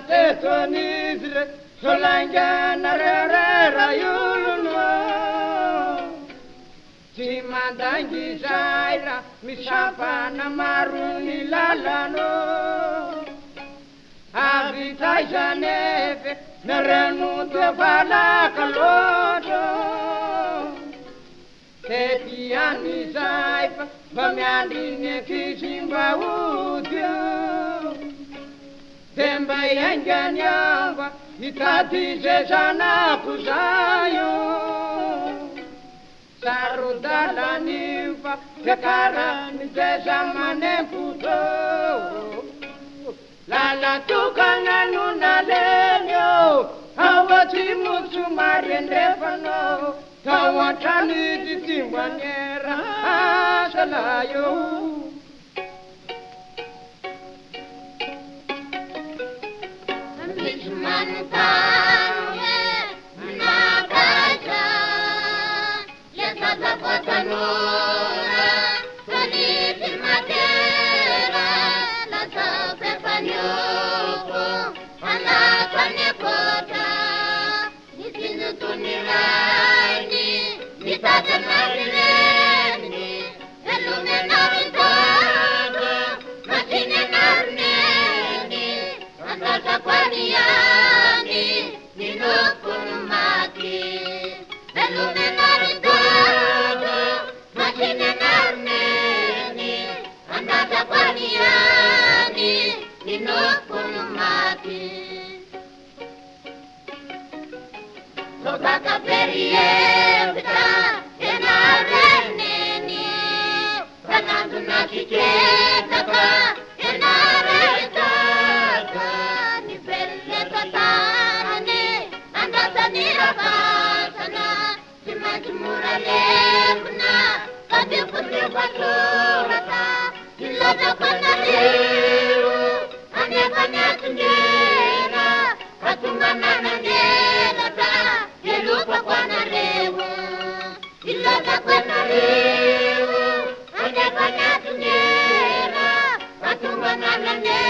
Tetonizre solangana rera yuluno Timandangi zaira misapana maruni lalano Avita janeve nerenu tevala kalodo Tetiani zaipa vamiandine kizimba udio Temba yanganyava itatize sana kuzayo Sarudala niva tekara niteza maneputo Lala tukanga nuna lenyo Hawati mutu marendefano Tawatani titimwanyera asalayo Mantaye nagaja yataza patanora toliti matera la sapepanyoko ala kanekota nitizu tunirani nitaza marileni elume narintago matine narneni antaza kwaniani ninokunumaki elume narintago matine narneni antaza kwaniani ninokunumaki Sokaka perievita enareneni Kananduna kiketaka enaretaka Nipelle tatane andatanira kasana Simajumura levna kadipute patorata Ilada kanareru anekanyatungera Katungananangelata Yelupa kwanarewu Ilada kwanarewu Anekanyatungera Katungananangelata